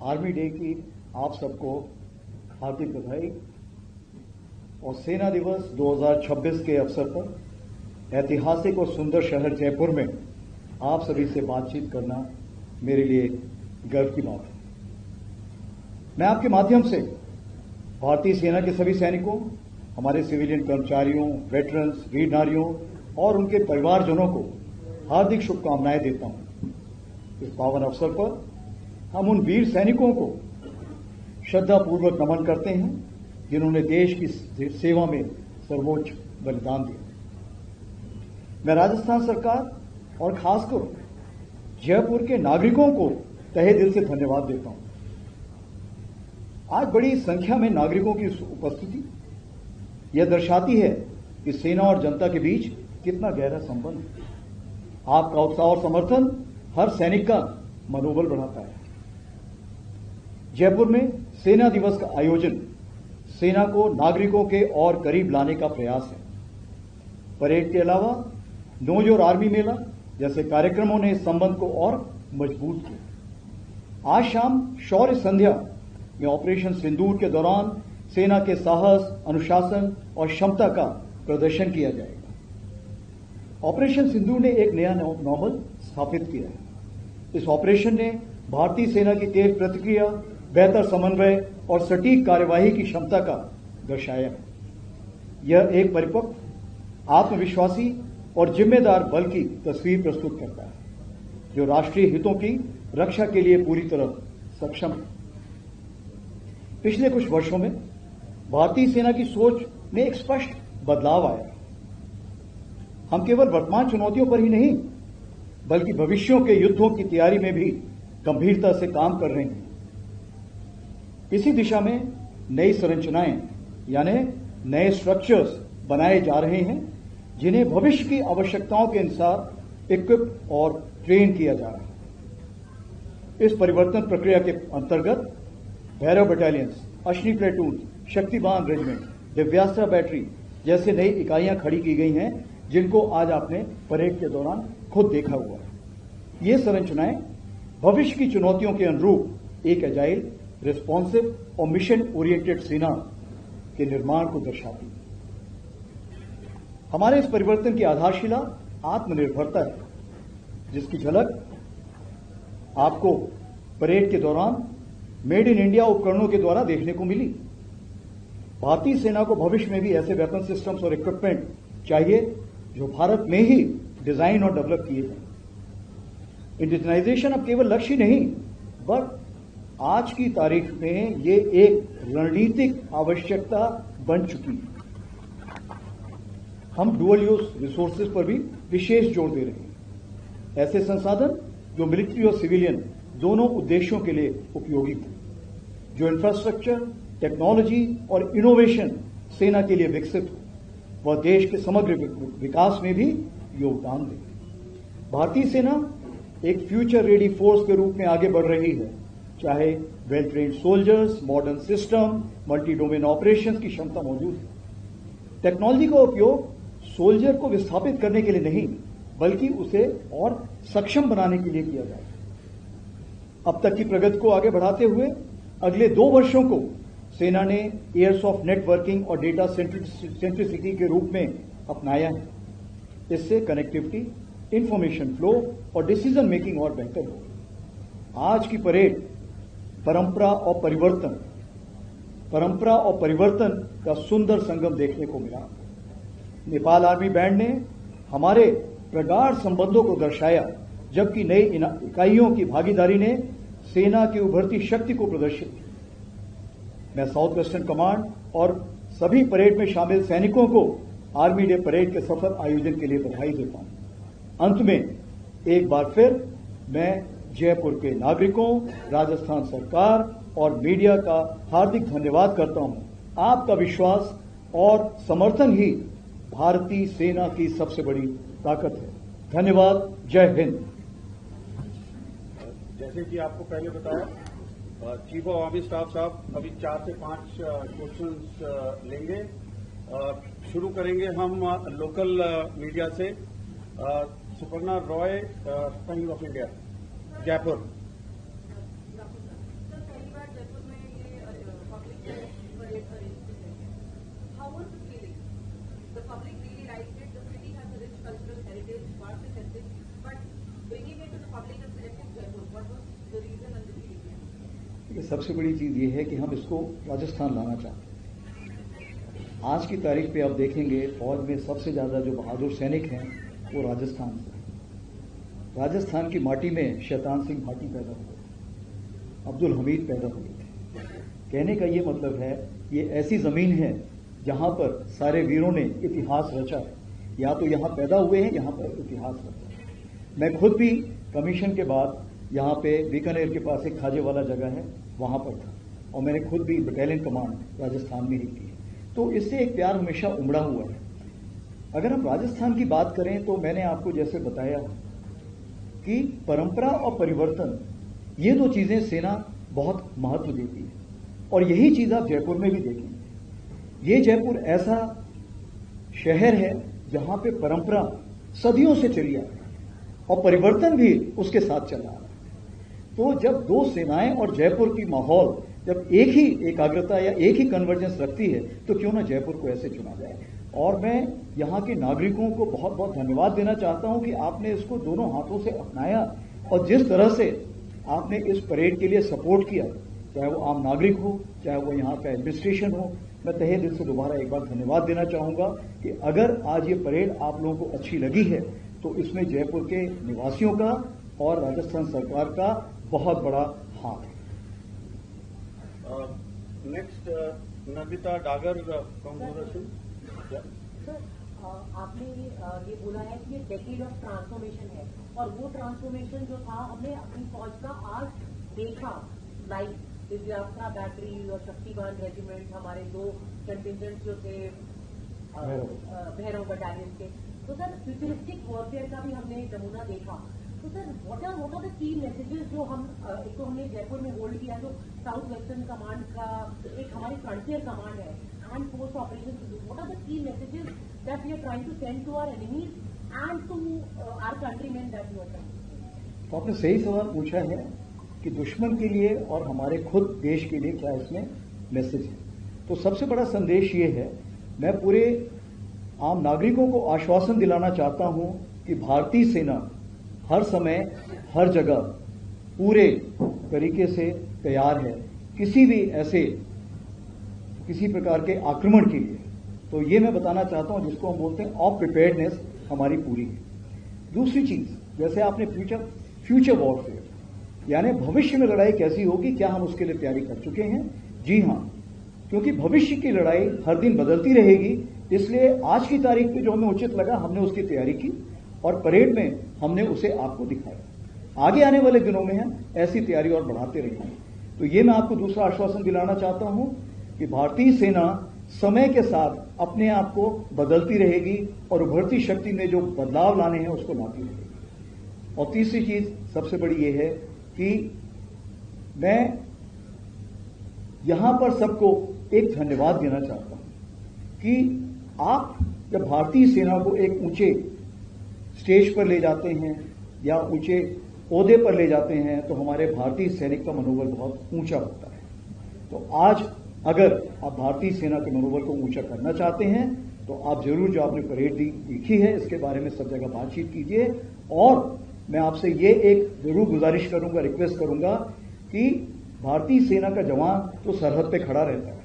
Army day की आप सबको हार्दिक बधाई और सेना दिवस 2026 के अवसर पर ऐतिहासिक और सुंदर शहर जयपुर में आप सभी से बातचीत करना मेरे लिए गर्व की बात है। मैं आपके माध्यम से भारतीय सेना के सभी सैनिकों, हमारे सिविलियन कर्मचारियों, वेटरन्स, वीर नारियों और उनके परिवारजनों को हार्दिक शुभकामनाएं देता हूं। इस पावन अवसर पर हम उन वीर सैनिकों को श्रद्धापूर्वक नमन करते हैं जिन्होंने देश की सेवा में सर्वोच्च बलिदान दिया। मैं राजस्थान सरकार और खासकर जयपुर के नागरिकों को तहे दिल से धन्यवाद देता हूं। आज बड़ी संख्या में नागरिकों की उपस्थिति यह दर्शाती है कि सेना और जनता के बीच कितना गहरा संबंध है। आपका उत्साह और समर्थन हर सैनिक का मनोबल बढ़ाता है। जयपुर में सेना दिवस का आयोजन सेना को नागरिकों के और करीब लाने का प्रयास है। परेड के अलावा नो योर आर्मी मेला जैसे कार्यक्रमों ने इस संबंध को और मजबूत किया। आज शाम शौर्य संध्या में ऑपरेशन सिंदूर के दौरान सेना के साहस, अनुशासन और क्षमता का प्रदर्शन किया जाएगा। ऑपरेशन सिंदूर ने एक नया नॉर्मल स्थापित किया है। इस ऑपरेशन ने भारतीय सेना की तेज प्रतिक्रिया, बेहतर समन्वय और सटीक कार्यवाही की क्षमता का दर्शाया है। यह एक परिपक्व, आत्मविश्वासी और जिम्मेदार बल की तस्वीर प्रस्तुत करता है जो राष्ट्रीय हितों की रक्षा के लिए पूरी तरह सक्षम है। पिछले कुछ वर्षों में भारतीय सेना की सोच में एक स्पष्ट बदलाव आया। हम केवल वर्तमान चुनौतियों पर ही नहीं बल्कि भविष्यों के युद्धों की तैयारी में भी गंभीरता से काम कर रहे हैं। इसी दिशा में नई संरचनाएं यानी नए स्ट्रक्चर्स बनाए जा रहे हैं जिन्हें भविष्य की आवश्यकताओं के अनुसार इक्विप और ट्रेन किया जा रहा है। इस परिवर्तन प्रक्रिया के अंतर्गत Bhairav battalions, Ashwini platoon, Shaktibaan regiment, Divyastra battery जैसे नई इकाइयां खड़ी की गई हैं जिनको आज आपने परेड के दौरान खुद देखा हुआ है। ये संरचनाएं भविष्य की चुनौतियों के अनुरूप एक एजाइल, रिस्पॉन्सिव और मिशन ओरिएंटेड सेना के निर्माण को दर्शाती है। हमारे इस परिवर्तन की आधारशिला आत्मनिर्भरता है जिसकी झलक आपको परेड के दौरान मेड इन इंडिया उपकरणों के द्वारा देखने को मिली। भारतीय सेना को भविष्य में भी ऐसे वेपन सिस्टम्स और इक्विपमेंट चाहिए जो भारत में ही डिजाइन और डेवलप किए जाए। इंडिजिनाइजेशन अब केवल लक्ष्य नहीं बट आज की तारीख में ये एक रणनीतिक आवश्यकता बन चुकी है। हम डुअल यूज रिसोर्सेज पर भी विशेष जोर दे रहे हैं। ऐसे संसाधन जो मिलिट्री और सिविलियन दोनों उद्देश्यों के लिए उपयोगी हो, जो इंफ्रास्ट्रक्चर, टेक्नोलॉजी और इनोवेशन सेना के लिए विकसित हो, वह देश के समग्र विकास में भी योगदान दे। भारतीय सेना एक फ्यूचर रेडी फोर्स के रूप में आगे बढ़ रही है, चाहे well trained soldiers, modern system, multi domain operations की क्षमता मौजूद है। टेक्नोलॉजी का उपयोग सोल्जर को विस्थापित करने के लिए नहीं बल्कि उसे और सक्षम बनाने के लिए किया जाए। अब तक की प्रगति को आगे बढ़ाते हुए अगले 2 वर्षों को सेना ने एयरसॉफ्ट नेटवर्किंग और डेटा सेंट्रिसिटी के रूप में अपनाया है। इससे कनेक्टिविटी, इंफॉर्मेशन फ्लो और डिसीजन मेकिंग और बेहतर हो। आज की परेड परंपरा और परिवर्तन का सुंदर संगम देखने को मिला। नेपाल आर्मी बैंड ने हमारे प्रगाढ़ संबंधों को दर्शाया जबकि नई इकाइयों की भागीदारी ने सेना की उभरती शक्ति को प्रदर्शित किया। मैं साउथ वेस्टर्न कमांड और सभी परेड में शामिल सैनिकों को आर्मी डे परेड के सफल आयोजन के लिए बधाई देता हूं। अंत में एक बार फिर मैं जयपुर के नागरिकों, राजस्थान सरकार और मीडिया का हार्दिक धन्यवाद करता हूं। आपका विश्वास और समर्थन ही भारतीय सेना की सबसे बड़ी ताकत है। धन्यवाद। जय हिंद। जैसे कि आपको पहले बताया, चीफ ऑफ आर्मी स्टाफ साहब अभी 4 से 5 क्वेश्चंस लेंगे। शुरू करेंगे हम लोकल मीडिया से। Suparna Roy, times of India, Jaipur. कि सबसे बड़ी चीज ये है कि हम इसको राजस्थान लाना चाहते हैं। आज की तारीख पे आप देखेंगे फौज में सबसे ज्यादा जो बहादुर सैनिक हैं वो राजस्थान से हैं। राजस्थान की माटी में शैतान सिंह भाटी पैदा हुए, अब्दुल हमीद पैदा हुए थे। कहने का ये मतलब है ये ऐसी जमीन है जहां पर सारे वीरों ने इतिहास रचा है। या तो यहां पैदा हुए हैं, यहां पर इतिहास रचा है। मैं खुद भी कमीशन के बाद यहाँ पे बीकानेर के पास एक खाजेवाला जगह है, वहां पर था और मैंने खुद भी बटालियन कमांड राजस्थान में ही की है। तो इससे एक प्यार हमेशा उमड़ा हुआ है। अगर हम राजस्थान की बात करें तो मैंने आपको जैसे बताया कि परंपरा और परिवर्तन ये दो चीजें सेना बहुत महत्व देती है और यही चीज आप जयपुर में भी देखेंगे। ये जयपुर ऐसा शहर है जहां पे परंपरा सदियों से चली आ रही है और परिवर्तन भी उसके साथ चला आ रहा है। तो जब दो सेनाएं और जयपुर की माहौल जब एक ही एकाग्रता या एक ही कन्वर्जेंस रखती है तो क्यों ना जयपुर को ऐसे चुना जाए। और मैं यहाँ के नागरिकों को बहुत बहुत धन्यवाद देना चाहता हूं कि आपने इसको दोनों हाथों से अपनाया और जिस तरह से आपने इस परेड के लिए सपोर्ट किया, चाहे वो आम नागरिक हो, चाहे वो यहाँ का एडमिनिस्ट्रेशन हो, मैं तहे दिल से दोबारा एक बार धन्यवाद देना चाहूंगा कि अगर आज ये परेड आप लोगों को अच्छी लगी है तो इसमें जयपुर के निवासियों का और राजस्थान सरकार का बहुत बड़ा हाथ है। Next Nandita Dagar from Doordarshan. Sir, आपने ये बोला है कि ये डेकेड ऑफ ट्रांसफॉर्मेशन है और वो ट्रांसफॉर्मेशन जो था हमने अपनी फौज का आज देखा लाइव। दिव्यास्त्रा बैटरी और शक्तिवान रेजिमेंट, हमारे 2 कंटिजेंट जो थे भैरव बटालियन के, तो सर फ्यूचरिस्टिक वॉरफेयर का भी हमने नमूना देखा। तो sir what are the key messages जो हम एक तो हमने जयपुर में होल्ड किया जो साउथ वेस्टर्न कमांड का एक हमारी फ्रंटियर कमांड है and post operation, what are the key messages that we are trying to send to our enemies and to our countrymen that we are trying. तो आपने सही सवाल पूछा है कि दुश्मन के लिए और हमारे खुद देश के लिए क्या इसमें मैसेज है। तो सबसे बड़ा संदेश ये है, मैं पूरे आम नागरिकों को आश्वासन दिलाना चाहता हूं कि भारतीय सेना हर समय हर जगह पूरे तरीके से तैयार है किसी भी ऐसे किसी प्रकार के आक्रमण के लिए। तो ये मैं बताना चाहता हूं जिसको हम बोलते हैं ऑफ प्रिपेयर्डनेस हमारी पूरी है। दूसरी चीज, जैसे आपने फ्यूचर वॉरफेयर यानी भविष्य में लड़ाई कैसी होगी, क्या हम उसके लिए तैयारी कर चुके हैं? जी हां, क्योंकि भविष्य की लड़ाई हर दिन बदलती रहेगी, इसलिए आज की तारीख पे जो हमें उचित लगा हमने उसकी तैयारी की और परेड में हमने उसे आपको दिखाया। आगे आने वाले दिनों में हम ऐसी तैयारी और बढ़ाते रहेंगे। तो ये मैं आपको दूसरा आश्वासन दिलाना चाहता हूं कि भारतीय सेना समय के साथ अपने आप को बदलती रहेगी और उभरती शक्ति में जो बदलाव लाने हैं उसको लाती रहेगी। और तीसरी चीज सबसे बड़ी ये है कि मैं यहां पर सबको एक धन्यवाद देना चाहता हूं कि आप जब भारतीय सेना को एक ऊंचे स्टेज पर ले जाते हैं या ऊंचे ओहदे पर ले जाते हैं तो हमारे भारतीय सैनिक का मनोबल बहुत ऊंचा होता है। तो आज अगर आप भारतीय सेना के मनोबल को ऊंचा करना चाहते हैं तो आप जरूर जो आपने परेड देखी है इसके बारे में सब जगह बातचीत कीजिए। और मैं आपसे ये एक जरूर गुजारिश करूंगा, रिक्वेस्ट करूंगा कि भारतीय सेना का जवान तो सरहद पे खड़ा रहता है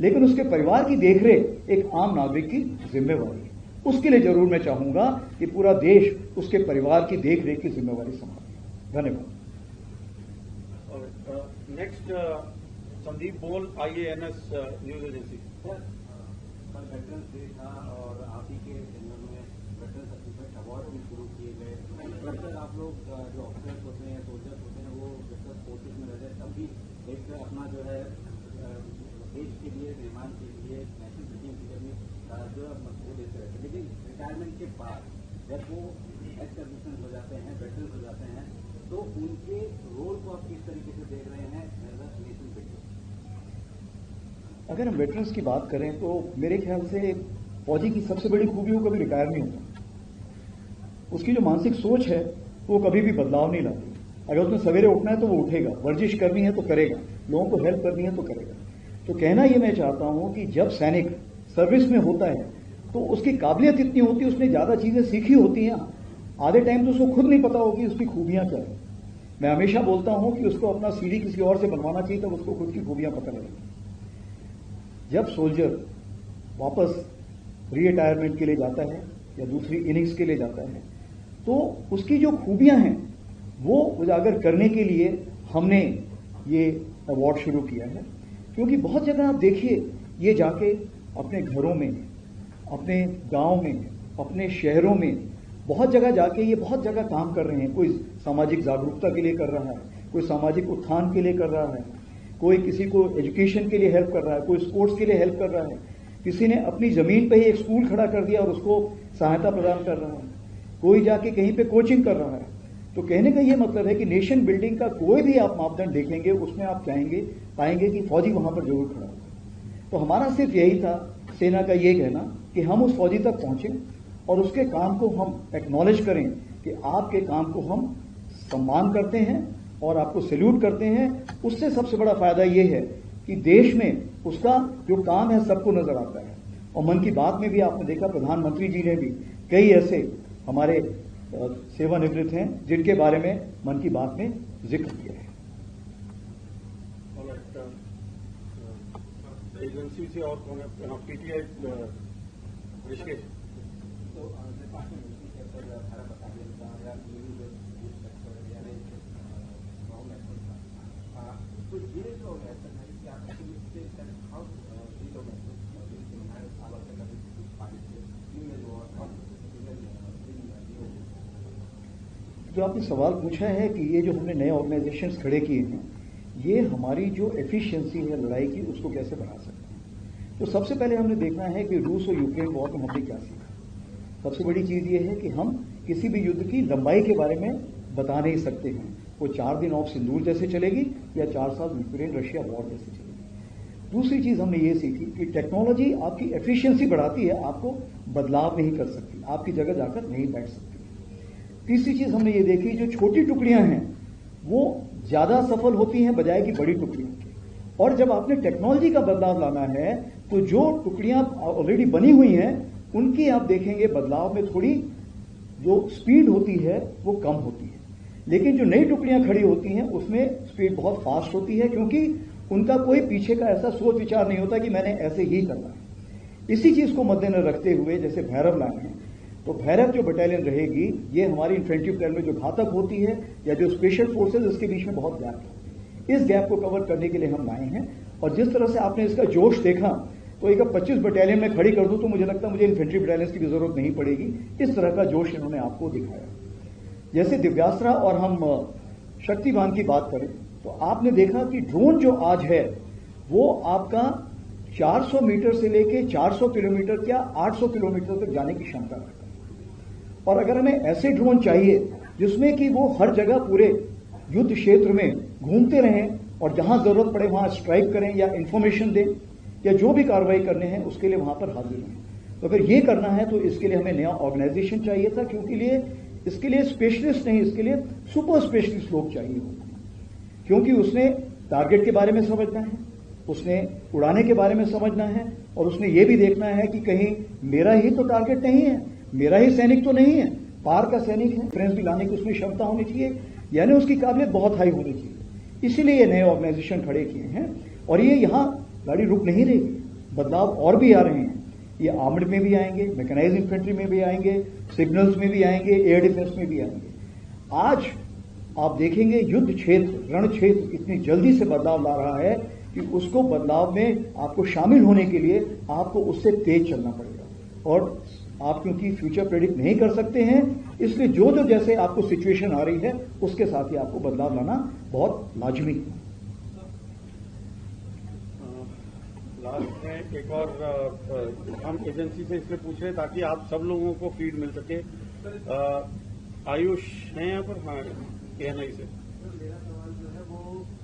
लेकिन उसके परिवार की देखरेख एक आम नागरिक की जिम्मेवारी है। उसके लिए जरूर मैं चाहूंगा कि पूरा देश उसके परिवार की देखरेख की जिम्मेवारी संभाले। धन्यवाद। नेक्स्ट संदीप बोल, IANS न्यूज एजेंसी। पर वेटरन्स डे था और आप ही के जनरल में वेटरन्स अचीवमेंट अवार्ड भी शुरू किए गए। अक्सर आप लोग जो ऑफिसर्स होते हैं, सोल्जर्स होते हैं, वो जब फोर्सेज में रहते हैं तब भी एक अपना जो है देश के लिए, निर्माण के लिए, नेशनल सिक्योरिटी के लिए जो वो देते रहते हैं। लेकिन रिटायरमेंट के बाद जब वो एक्स सर्विसमैन हो जाते हैं, वेटरन्स हो जाते हैं, तो उनके रोल को आप किस तरीके से देख रहे हैं एज अ नेशनल बिल्डर? अगर हम वेटरन्स की बात करें तो मेरे ख्याल से फौजी की सबसे बड़ी खूबी वो कभी रिटायर नहीं होता। उसकी जो मानसिक सोच है वो कभी भी बदलाव नहीं लाती। अगर उसने सवेरे उठना है तो वो उठेगा, वर्जिश करनी है तो करेगा, लोगों को हेल्प करनी है तो करेगा। तो कहना ये मैं चाहता हूं कि जब सैनिक सर्विस में होता है तो उसकी काबिलियत इतनी होती है, उसने ज्यादा चीजें सीखी होती हैं। आधे टाइम तो उसको खुद नहीं पता होगी उसकी खूबियां क्या है, मैं हमेशा बोलता हूं कि उसको अपना सीढ़ी किसी और से बनवाना चाहिए तब उसको खुद की खूबियां पता लगेंगी। जब सोल्जर वापस रिटायरमेंट के लिए जाता है या दूसरी इनिंग्स के लिए जाता है तो उसकी जो खूबियां हैं वो उजागर करने के लिए हमने ये अवार्ड शुरू किया है। क्योंकि बहुत जगह आप देखिए, ये जाके अपने घरों में, अपने गांव में, अपने शहरों में बहुत जगह जाके ये बहुत जगह काम कर रहे हैं। कोई सामाजिक जागरूकता के लिए कर रहा है, कोई सामाजिक उत्थान के लिए कर रहा है, कोई किसी को एजुकेशन के लिए हेल्प कर रहा है, कोई स्पोर्ट्स के लिए हेल्प कर रहा है, किसी ने अपनी जमीन पे ही एक स्कूल खड़ा कर दिया और उसको सहायता प्रदान कर रहा है, कोई जाके कहीं पे कोचिंग कर रहा है। तो कहने का ये मतलब है कि नेशन बिल्डिंग का कोई भी आप मापदंड देखेंगे उसमें आप पाएंगे कि फौजी वहां पर जरूर खड़ा होगा। तो हमारा सिर्फ यही था, सेना का ये कहना कि हम उस फौजी तक पहुंचे और उसके काम को हम एक्नॉलेज करें कि आपके काम को हम सम्मान करते हैं और आपको सैल्यूट करते हैं। उससे सबसे बड़ा फायदा ये है कि देश में उसका जो काम है सबको नजर आता है। और मन की बात में भी आपने देखा, प्रधानमंत्री जी ने भी कई ऐसे हमारे सेवानिवृत्त हैं जिनके बारे में मन की बात में जिक्र किया है। एजेंसी से और कौन है? पीटीआई ऋषिकेश। तो ये जो है कि आपकी जो आपने सवाल पूछा है कि ये जो हमने नए ऑर्गेनाइजेशंस खड़े किए हैं, ये हमारी जो एफिशिएंसी है लड़ाई की उसको कैसे बढ़ा सकते हैं। तो सबसे पहले हमने देखना है कि रूस और यूक्रेन वॉर में हमने क्या सीखा। सबसे बड़ी चीज ये है कि हम किसी भी युद्ध की लंबाई के बारे में बता नहीं सकते हैं। वो 4 दिन ऑफ सिंदूर जैसे चलेगी या 4 साल यूक्रेन रशिया वॉर जैसे चलेगी। दूसरी चीज हमने ये सीखी कि टेक्नोलॉजी आपकी एफिशिएंसी बढ़ाती है, आपको बदलाव नहीं कर सकती, आपकी जगह जाकर नहीं बैठ सकती। तीसरी चीज हमने ये देखी, जो छोटी टुकड़ियां हैं वो ज्यादा सफल होती हैं बजाय की बड़ी टुकड़ियों की। और जब आपने टेक्नोलॉजी का बदलाव लाना है तो जो टुकड़ियां ऑलरेडी बनी हुई हैं उनकी आप देखेंगे बदलाव में थोड़ी जो स्पीड होती है वो कम होती है, लेकिन जो नई टुकड़ियां खड़ी होती हैं उसमें स्पीड बहुत फास्ट होती है, क्योंकि उनका कोई पीछे का ऐसा सोच विचार नहीं होता कि मैंने ऐसे ही करना है। इसी चीज को मद्देनजर रखते हुए जैसे भैरव लाए हैं, तो भैरव जो बटालियन रहेगी ये हमारी इन्फेंट्री प्लान में जो घातक होती है या जो स्पेशल फोर्सेज, इसके बीच में बहुत गैप है। इस गैप को कवर करने के लिए हम लाए हैं। और जिस तरह से आपने इसका जोश देखा, तो एक 25 बटालियन में खड़ी कर दूं तो मुझे लगता है मुझे इन्फेंट्री बटालियन की भी जरूरत नहीं पड़ेगी। इस तरह का जोश इन्होंने आपको दिखाया। जैसे दिव्यास्त्रा और हम शक्तिवान की बात करें तो आपने देखा कि ड्रोन जो आज है वो आपका 400 मीटर से लेके 400 किलोमीटर या 800 किलोमीटर तक जाने की क्षमता रखता है। और अगर हमें ऐसे ड्रोन चाहिए जिसमें कि वो हर जगह पूरे युद्ध क्षेत्र में घूमते रहें और जहां जरूरत पड़े वहां स्ट्राइक करें या इंफॉर्मेशन दें या जो भी कार्रवाई करने हैं उसके लिए वहां पर हाजिर रहें, तो अगर ये करना है तो इसके लिए हमें नया ऑर्गेनाइजेशन चाहिए था, क्योंकि इसके लिए स्पेशलिस्ट नहीं, इसके लिए सुपर स्पेशलिस्ट लोग चाहिए होते हैं। क्योंकि उसने टारगेट के बारे में समझना है, उसने उड़ाने के बारे में समझना है और उसने ये भी देखना है कि कहीं मेरा ही तो टारगेट नहीं है, मेरा ही सैनिक तो नहीं है, पार का सैनिक है। फ्रेंड्स भी लाने की उसमें क्षमता होनी चाहिए, यानी उसकी काबिलियत बहुत हाई होनी चाहिए। इसीलिए ये नए ऑर्गेनाइजेशन खड़े किए हैं। और ये यहां गाड़ी रुक नहीं रही, बदलाव और भी आ रहे हैं। ये आर्मड में भी आएंगे, मैकेनाइज्ड इन्फेंट्री में भी आएंगे, सिग्नल्स में भी आएंगे, एयर डिफेंस में भी आएंगे। आज आप देखेंगे युद्ध क्षेत्र, रण क्षेत्र इतनी जल्दी से बदलाव ला रहा है कि उसको बदलाव में आपको शामिल होने के लिए आपको उससे तेज चलना पड़ेगा। और आप क्योंकि फ्यूचर प्रेडिक्ट नहीं कर सकते हैं, इसलिए जो जैसे आपको सिचुएशन आ रही है उसके साथ ही आपको बदलाव लाना बहुत लाजमी है। लास्ट में एक और हम एजेंसी से इसलिए पूछ रहे हैं ताकि आप सब लोगों को फीड मिल सके। आयुष है यहाँ पर? हाँ, KNI से। मेरा सवाल जो है वो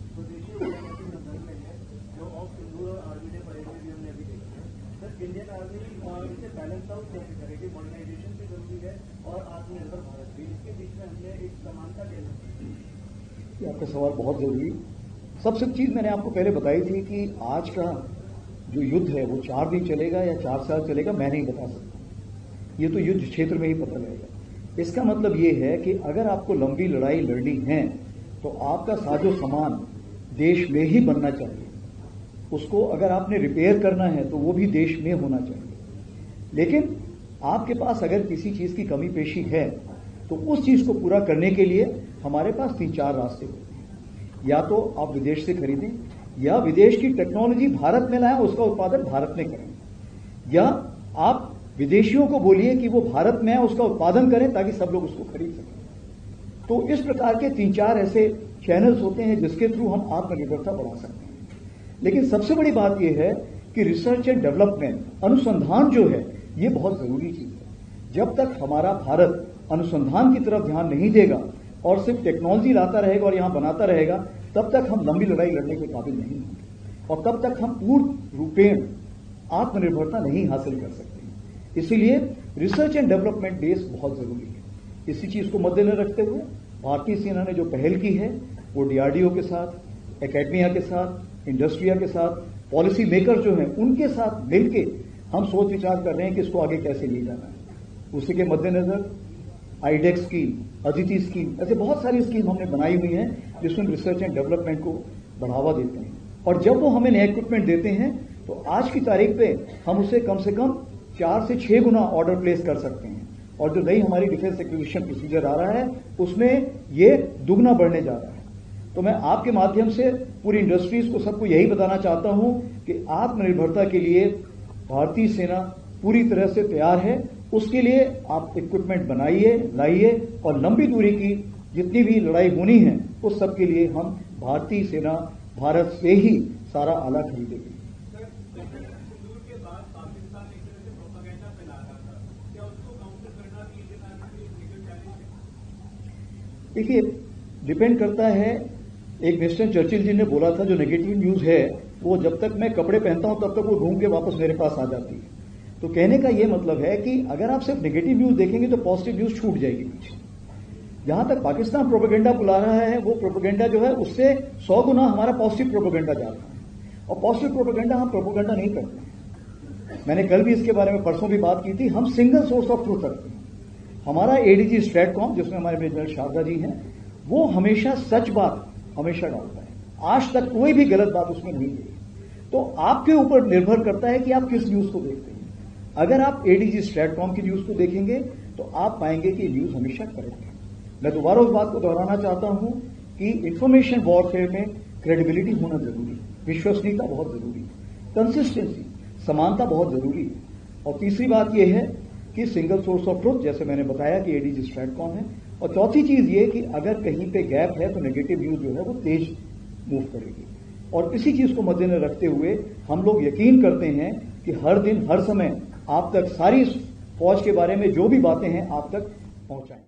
स्वदेशी संदर्भ में है, जो ऑफ सिंदूर और आर्मी डे परेड में भी हमने अभी देखा है। सर, इंडियन आर्मी इसे बैलेंस आउट कैसे करेगी? मॉडर्नाइजेशन भी जरूरी है और आत्मनिर्भर भारत भी, इसके बीच में हमने एक समानता कैसे? आपका सवाल बहुत जरूरी। सबसे चीज मैंने आपको पहले बताई थी कि आज का जो युद्ध है वो 4 दिन चलेगा या 4 साल चलेगा, मैं नहीं बता सकता। ये तो युद्ध क्षेत्र में ही पता लगेगा। इसका मतलब ये है कि अगर आपको लंबी लड़ाई लड़नी है तो आपका साजो सामान देश में ही बनना चाहिए। उसको अगर आपने रिपेयर करना है तो वो भी देश में होना चाहिए। लेकिन आपके पास अगर किसी चीज की कमी पेशी है तो उस चीज को पूरा करने के लिए हमारे पास 3-4 रास्ते होते हैं। या तो आप विदेश से खरीदें, या विदेश की टेक्नोलॉजी भारत में लाएं, उसका उत्पादन भारत में करें, या आप विदेशियों को बोलिए कि वो भारत में है उसका उत्पादन करें ताकि सब लोग उसको खरीद सकें। तो इस प्रकार के 3-4 ऐसे चैनल्स होते हैं जिसके थ्रू हम आत्मनिर्भरता बढ़ा सकते हैं। लेकिन सबसे बड़ी बात यह है कि रिसर्च एंड डेवलपमेंट, अनुसंधान जो है ये बहुत जरूरी चीज है। जब तक हमारा भारत अनुसंधान की तरफ ध्यान नहीं देगा और सिर्फ टेक्नोलॉजी लाता रहेगा और यहां बनाता रहेगा, तब तक हम लंबी लड़ाई लड़ने के काबिल नहीं होंगे और तब तक हम पूर्ण रूपेण आत्मनिर्भरता नहीं हासिल कर सकते। इसीलिए रिसर्च एंड डेवलपमेंट बेस बहुत जरूरी है। इसी चीज को मद्देनजर रखते हुए भारतीय सेना ने जो पहल की है वो डीआरडीओ के साथ, एकेडमिया के साथ, इंडस्ट्रिया के साथ, पॉलिसी मेकर जो हैं उनके साथ मिलके हम सोच विचार कर रहे हैं कि इसको आगे कैसे ले जाना है। उसी के मद्देनजर आईडेक्स स्कीम, अदिति स्कीम, ऐसे बहुत सारी स्कीम हमने बनाई हुई हैं जिसमें रिसर्च एंड डेवलपमेंट को बढ़ावा देते हैं। और जब वो हमें नया इक्विपमेंट देते हैं तो आज की तारीख पे हम उसे कम से कम 4 से 6 गुना ऑर्डर प्लेस कर सकते हैं। और जो नई हमारी डिफेंस एक्विजिशन प्रोसीजर आ रहा है उसमें ये दुगना बढ़ने जा रहा है। तो मैं आपके माध्यम से पूरी इंडस्ट्रीज को सबको यही बताना चाहता हूं कि आत्मनिर्भरता के लिए भारतीय सेना पूरी तरह से तैयार है। उसके लिए आप इक्विपमेंट बनाइए, लाइए और लंबी दूरी की जितनी भी लड़ाई होनी है उस सब के लिए हम भारतीय सेना भारत से ही सारा आला खरीदेगी। देखिए, डिपेंड करता है। एक विंस्टन चर्चिल जी ने बोला था जो नेगेटिव न्यूज है वो जब तक मैं कपड़े पहनता हूं तब तक वो घूम के वापस मेरे पास आ जाती है। तो कहने का ये मतलब है कि अगर आप सिर्फ नेगेटिव न्यूज देखेंगे तो पॉजिटिव न्यूज छूट जाएगी पीछे। जहां तक पाकिस्तान प्रोपेगेंडा बुला रहा है वो प्रोपेगेंडा जो है उससे 100 गुना हमारा पॉजिटिव प्रोपेगेंडा जा रहा है। और पॉजिटिव प्रोपेगेंडा हम प्रोपेगेंडा नहीं करते हैं। मैंने कल भी इसके बारे में परसों भी बात की थी। हम सिंगल सोर्स ऑफ ट्रूथ रखते हैं। हमारा एडीजी स्ट्रेटकॉम जिसमें हमारे मेजर शारदा जी हैं वो हमेशा सच बात हमेशा डालता है। आज तक कोई भी गलत बात उसमें नहीं गई। तो आपके ऊपर निर्भर करता है कि आप किस न्यूज को देखते हैं। अगर आप एडीजी स्ट्रेटकॉम की न्यूज को देखेंगे तो आप पाएंगे कि न्यूज हमेशा करेक्ट है। मैं दोबारा उस बात को दोहराना चाहता हूं कि इंफॉर्मेशन वॉरफेयर में क्रेडिबिलिटी होना जरूरी है, विश्वसनीयता बहुत जरूरी है, कंसिस्टेंसी, समानता बहुत जरूरी है। और तीसरी बात यह है कि सिंगल सोर्स ऑफ ट्रुथ जैसे मैंने बताया कि एडीजी स्ट्रेटकॉम है। और चौथी चीज ये कि अगर कहीं पे गैप है तो नेगेटिव न्यूज जो है वो तेज मूव करेगी। और इसी चीज को मद्देनजर रखते हुए हम लोग यकीन करते हैं कि हर दिन हर समय आप तक सारी फौज के बारे में जो भी बातें हैं आप तक पहुंचाएं।